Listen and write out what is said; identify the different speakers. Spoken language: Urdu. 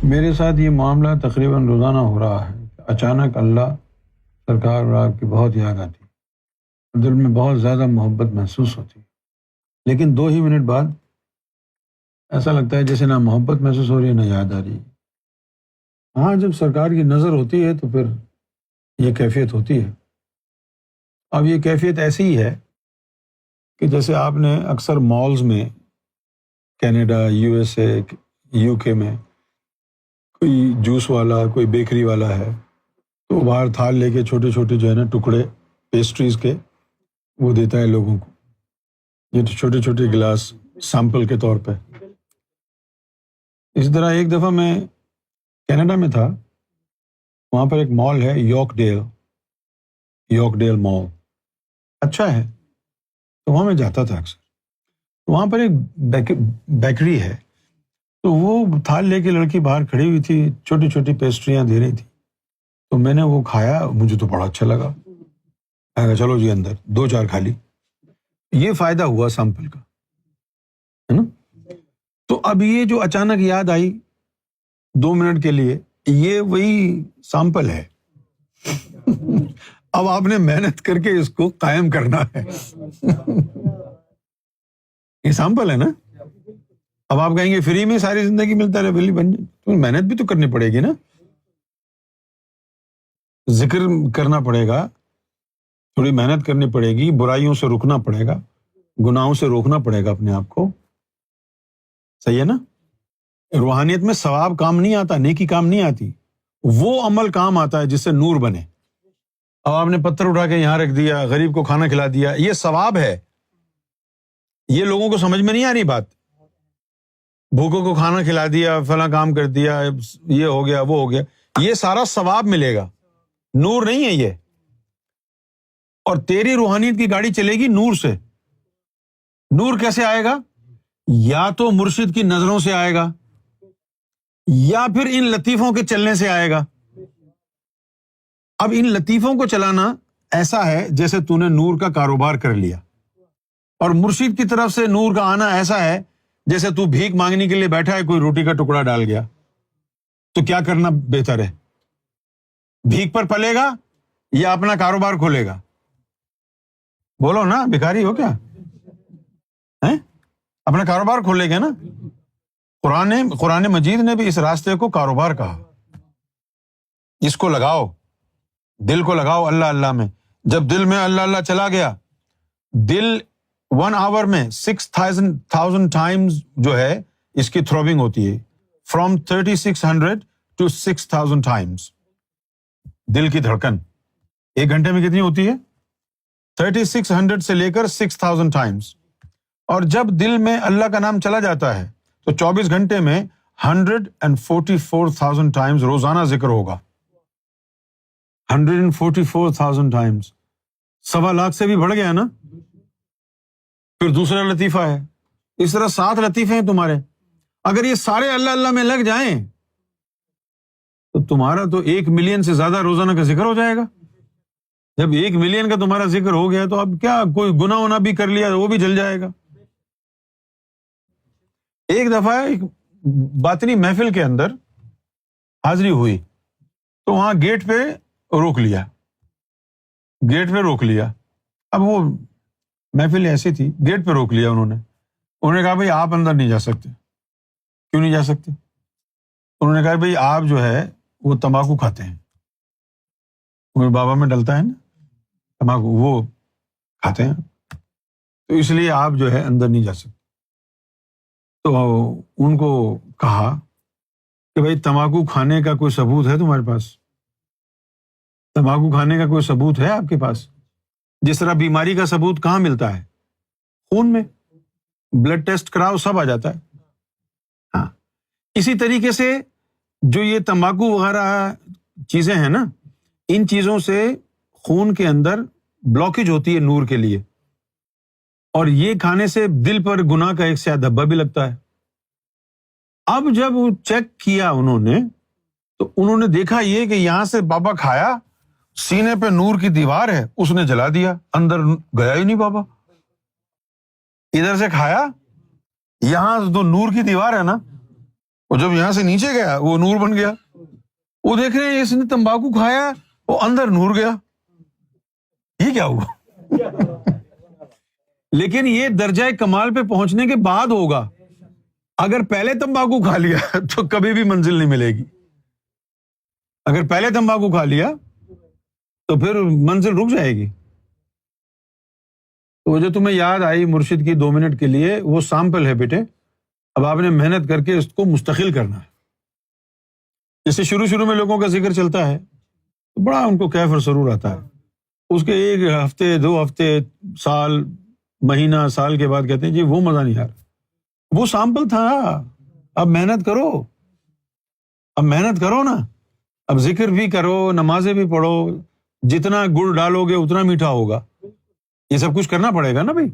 Speaker 1: میرے ساتھ یہ معاملہ تقریباً روزانہ ہو رہا ہے۔ اچانک اللہ سرکار اور آپ کی بہت یاد آتی ہے، دل میں بہت زیادہ محبت محسوس ہوتی ہے، لیکن 2 ہی منٹ بعد ایسا لگتا ہے جیسے نہ محبت محسوس ہو رہی ہے نہ یاد آ رہی ہے۔ ہاں، جب سرکار کی نظر ہوتی ہے تو پھر یہ کیفیت ہوتی ہے۔ اب یہ کیفیت ایسی ہی ہے کہ جیسے آپ نے اکثر مالز میں Canada, U S A, you کے میں کوئی جوس والا، کوئی بیکری والا ہے تو باہر تھال لے کے چھوٹے چھوٹے جو ہے نا ٹکڑے پیسٹریز کے وہ دیتا ہے لوگوں کو، یہ چھوٹے چھوٹے گلاس سیمپل کے طور پہ۔ اس طرح ایک دفعہ میں کینیڈا میں تھا، وہاں پر ایک مال ہے یارک ڈیل مال، اچھا ہے، تو وہاں میں جاتا تھا اکثر۔ وہاں پر ایک بیکری ہے، تو وہ تھال لے کے لڑکی باہر کھڑی ہوئی تھی، چھوٹی چھوٹی پیسٹریاں دے رہی تھی، تو میں نے وہ کھایا، مجھے تو بڑا اچھا لگا۔ میں کہا چلو جی اندر 2-4 کھا لی، یہ فائدہ ہوا سیمپل کا، ہے نا۔ تو اب یہ جو اچانک یاد آئی 2 منٹ کے لیے، یہ وہی سیمپل ہے۔ اب آپ نے محنت کر کے اس کو قائم کرنا ہے۔ یہ سیمپل ہے نا۔ اب آپ کہیں گے فری میں ساری زندگی ملتا رہے، ولی بن جائے، تو محنت بھی تو کرنی پڑے گی نا، ذکر کرنا پڑے گا، تھوڑی محنت کرنی پڑے گی، برائیوں سے رکنا پڑے گا، گناہوں سے روکنا پڑے گا اپنے آپ کو، صحیح ہے نا۔ روحانیت میں ثواب کام نہیں آتا، نیکی کام نہیں آتی، وہ عمل کام آتا ہے جس سے نور بنے۔ اب آپ نے پتھر اٹھا کے یہاں رکھ دیا، غریب کو کھانا کھلا دیا، یہ ثواب ہے۔ یہ لوگوں کو سمجھ میں نہیں آ رہی بات، بھوکوں کو کھانا کھلا دیا، فلاں کام کر دیا، یہ ہو گیا وہ ہو گیا، یہ سارا ثواب ملے گا، نور نہیں ہے یہ۔ اور تیری روحانیت کی گاڑی چلے گی نور سے۔ نور کیسے آئے گا؟ یا تو مرشد کی نظروں سے آئے گا، یا پھر ان لطیفوں کے چلنے سے آئے گا۔ اب ان لطیفوں کو چلانا ایسا ہے جیسے تو نے نور کا کاروبار کر لیا، اور مرشد کی طرف سے نور کا آنا ایسا ہے جیسے تو بھیک مانگنے کے لیے بیٹھا ہے، کوئی روٹی کا ٹکڑا ڈال گیا، تو کیا کرنا بہتر ہے؟ بھیک پر پلے گا یا اپنا کاروبار کھولے گا؟ بولو نا، بھکاری ہو کیا؟ اپنا کاروبار کھولے گا نا۔ قرآن مجید نے بھی اس راستے کو کاروبار کہا، اس کو لگاؤ، دل کو لگاؤ اللہ اللہ میں۔ جب دل میں اللہ اللہ چلا گیا، دل 1 آور میں 6,000 ٹائمز جو ہے اس کی تھروبنگ ہوتی ہے، فرام 3600 to 6,000 ٹائمز دل کی دھڑکن 1 گھنٹے میں کتنی ہوتی ہے؟ 3600 سے لے کر 6,000 ٹائمز۔ اور جب دل میں اللہ کا نام چلا جاتا ہے تو 24 گھنٹے میں 144,000 ٹائمز روزانہ ذکر ہوگا۔ 144,000 ٹائمز، 1.25 لاکھ سے بھی بڑھ گیا نا۔ پھر دوسرا لطیفہ ہے، اس طرح 7 لطیفے ہیں تمہارے۔ اگر یہ سارے اللہ اللہ میں لگ جائیں تو تمہارا تو 1 ملین سے زیادہ روزانہ کا ذکر ہو جائے گا۔ جب 1 ملین کا تمہارا ذکر ہو گیا تو اب کیا، کوئی گناہ ونا بھی کر لیا وہ بھی جل جائے گا۔ ایک دفعہ ایک باطنی محفل کے اندر حاضری ہوئی، تو وہاں گیٹ پہ روک لیا۔ اب وہ محفل ایسی تھی، گیٹ پہ روک لیا انہوں نے کہا بھائی آپ اندر نہیں جا سکتے۔ کیوں نہیں جا سکتے؟ انہوں نے کہا بھائی آپ جو ہے وہ تمباکو کھاتے ہیں، وہ بابا میں ڈلتا ہے نا تمباکو، وہ کھاتے ہیں، تو اس لیے آپ جو ہے اندر نہیں جا سکتے۔ تو ان کو کہا کہ بھائی تمباکو کھانے کا کوئی ثبوت ہے تمہارے پاس؟ تمباکو کھانے کا کوئی ثبوت ہے آپ کے پاس؟ جس طرح بیماری کا ثبوت کہاں ملتا ہے؟ خون میں، بلڈ ٹیسٹ کراؤ سب آ جاتا ہے۔ ہاں، اسی طریقے سے جو یہ تمباکو وغیرہ چیزیں ہیں نا، ان چیزوں سے خون کے اندر بلاکیج ہوتی ہے نور کے لیے، اور یہ کھانے سے دل پر گناہ کا ایک سیاہ دھبا بھی لگتا ہے۔ اب جب وہ چیک کیا انہوں نے، تو انہوں نے دیکھا یہ کہ یہاں سے بابا کھایا، سینے پہ نور کی دیوار ہے، اس نے جلا دیا، اندر گیا ہی نہیں بابا۔ ادھر سے کھایا، یہاں جو نور کی دیوار ہے نا، وہ جب یہاں سے نیچے گیا وہ نور بن گیا. وہ دیکھ رہے ہیں اس نے تمباکو کھایا, وہ اندر نور گیا, یہ کیا ہوا؟ لیکن یہ درجہ کمال پہ پہنچنے کے بعد ہوگا. اگر پہلے تمباکو کھا لیا تو کبھی بھی منزل نہیں ملے گی. اگر پہلے تمباکو کھا لیا تو پھر منزل رک جائے گی. تو جو تمہیں یاد آئی مرشد کی 2 منٹ کے لیے, وہ سیمپل ہے بیٹے. اب آپ نے محنت کر کے اس کو مستقل کرنا ہے. جیسے شروع میں لوگوں کا ذکر چلتا ہے تو بڑا ان کو کیف اور سرور آتا ہے. اس کے 1 ہفتے 2 ہفتے سال مہینہ سال کے بعد کہتے ہیں جی وہ مزہ نہیں آ رہا. وہ سیمپل تھا. اب محنت کرو, اب محنت کرو نا. اب ذکر بھی کرو, نمازیں بھی پڑھو. جتنا گڑ ڈالو گے اتنا میٹھا ہوگا. یہ سب کچھ کرنا پڑے گا نا بھائی.